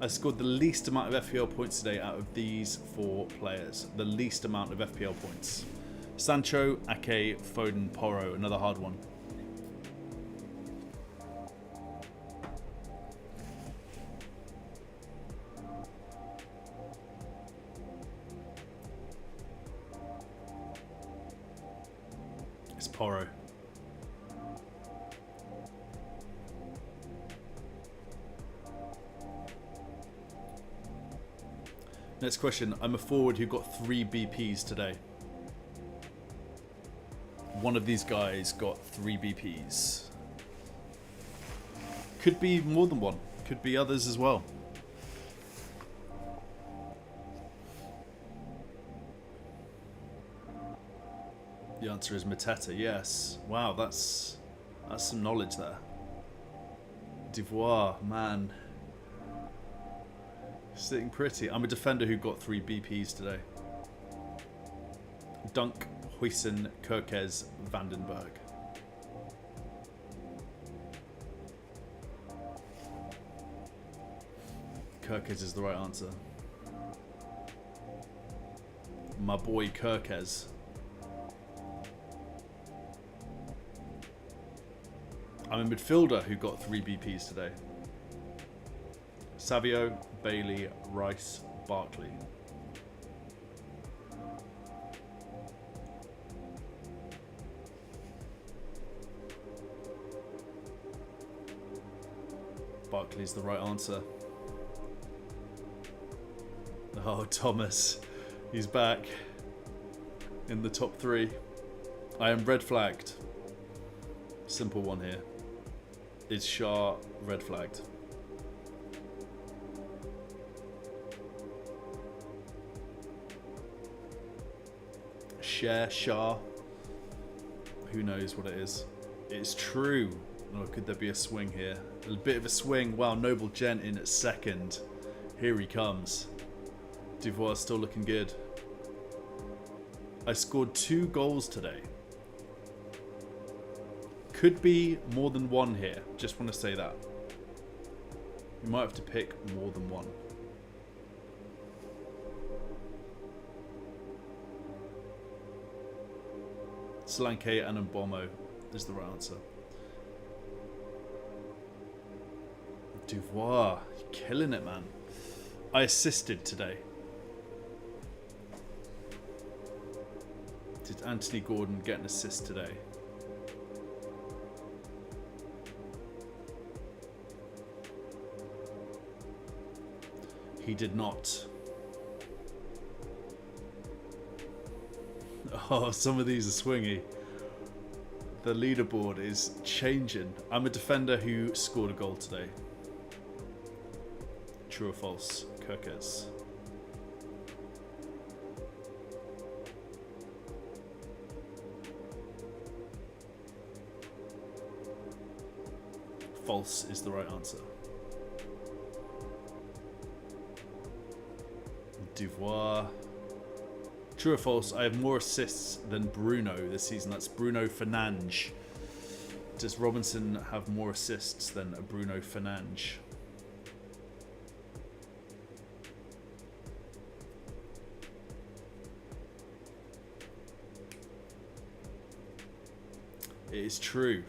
I scored the least amount of FPL points today out of these four players. The least amount of FPL points. Sancho, Ake, Foden, Porro. Another hard one. It's Porro. Next question. I'm a forward who got 3 BPs today. One of these guys got 3 BPs. Could be more than one. Could be others as well. The answer is Mateta, yes. Wow, that's some knowledge there. Devoir, man. Sitting pretty. I'm a defender who got 3 BPs today. Dunk, Huijsen, Kirkes, Vandenberg. Kirkes is the right answer. My boy Kirkes. I'm a midfielder who got 3 BPs today. Savio, Bailey, Rice, Barkley. Barkley's the right answer. Oh, Thomas. He's back in the top 3. I am red flagged. Simple one here. Is Shah red flagged? Shah. Who knows what it is? It's true. Oh, could there be a swing here? A bit of a swing. Wow, Noble Gent in at second. Here he comes. Devoir still looking good. I scored 2 goals today. Could be more than one here. Just want to say that. You might have to pick more than one. Solanke and Mbomo is the right answer. Devoir, you're killing it, man. I assisted today. Did Anthony Gordon get an assist today? He did not. Oh, some of these are swingy. The leaderboard is changing. I'm a defender who scored a goal today. True or false? Kirkes. False is the right answer. Devoir. True or false? I have more assists than Bruno this season. That's Bruno Fernandes. Does Robinson have more assists than a Bruno Fernandes? It is true.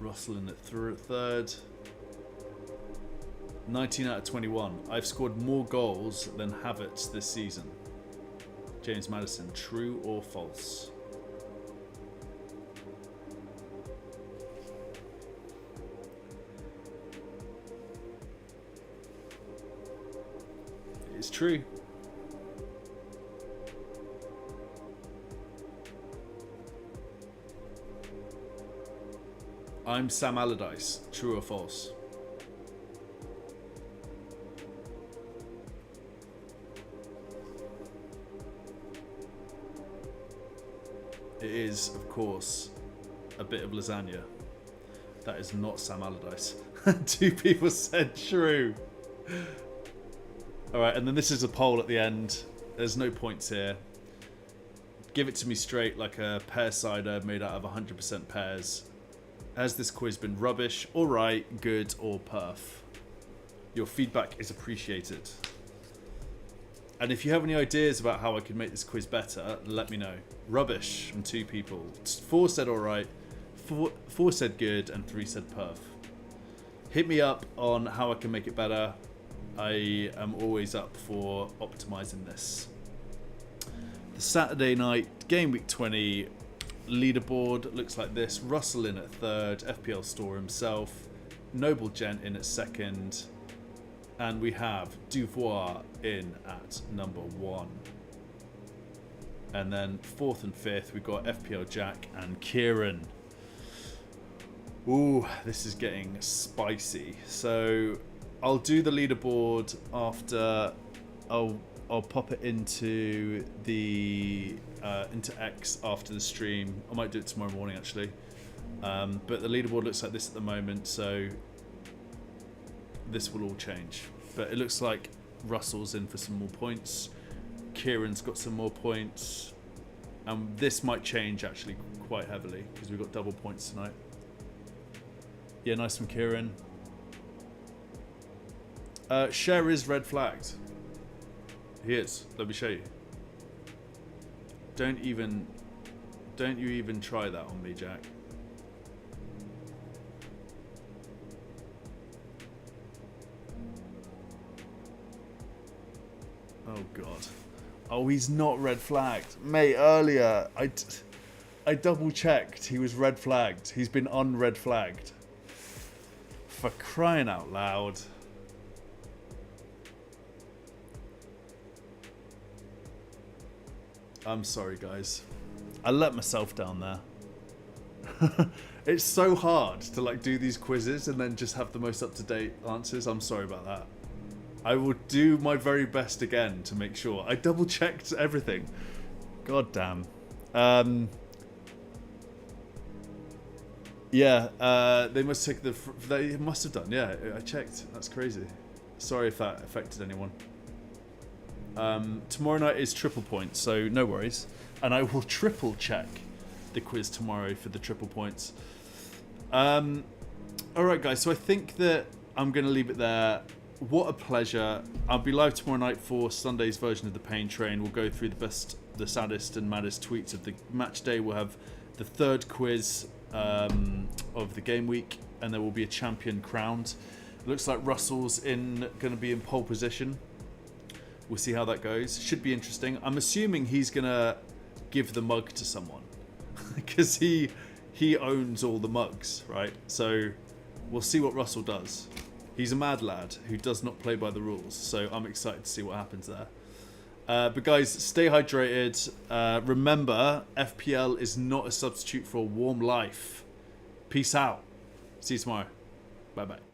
Russell in at third. 19 out of 21. I've scored more goals than Havertz this season. James Maddison, true or false? It is true. I'm Sam Allardyce, true or false? It is, of course, a bit of lasagna. That is not Sam Allardyce. 2 people said true. Alright, and then this is a poll at the end. There's no points here. Give it to me straight like a pear cider made out of 100% pears. Has this quiz been rubbish, alright, good, or perf? Your feedback is appreciated. And if you have any ideas about how I could make this quiz better, let me know. Rubbish from 2 people. 4 said alright, 4 said good, and 3 said perf. Hit me up on how I can make it better. I am always up for optimizing this. The Saturday night Game Week 20 leaderboard looks like this. Russell in at third, FPL Store himself, Noble Gent in at second, and we have Duvoir in at number 1. And then fourth and fifth, we've got FPL Jack and Kieran. Ooh, this is getting spicy. So I'll do the leaderboard after. I'll pop it into the into X after the stream. I might do it tomorrow morning actually. But the leaderboard looks like this at the moment, so this will all change. But it looks like Russell's in for some more points. Kieran's got some more points, and this might change actually quite heavily because we've got double points tonight. Yeah, nice from Kieran. Cher is red flagged. He is. Let me show you. Don't you even try that on me, Jack. Oh god. Oh, he's not red flagged. Mate, earlier I double checked. He was red flagged. He's been unred flagged. For crying out loud. I'm sorry, guys. I let myself down there. It's so hard to like do these quizzes and then just have the most up-to-date answers. I'm sorry about that. I will do my very best again to make sure. I double-checked everything. God damn. Yeah, they must take the... They must have done, yeah. I checked. That's crazy. Sorry if that affected anyone. Tomorrow night is triple points, so no worries. And I will triple check the quiz tomorrow for the triple points. Alright guys, so I think that I'm going to leave it there. What a pleasure. I'll be live tomorrow night for Sunday's version of the Pain Train. We'll go through the saddest and maddest tweets of the match day. We'll have the third quiz of the game week, and there will be a champion crowned. It looks like Russell's going to be in pole position. We'll see how that goes. Should be interesting. I'm assuming he's going to give the mug to someone because he owns all the mugs, right? So we'll see what Russell does. He's a mad lad who does not play by the rules, so I'm excited to see what happens there. But guys, stay hydrated. Remember, FPL is not a substitute for a warm life. Peace out. See you tomorrow. Bye-bye.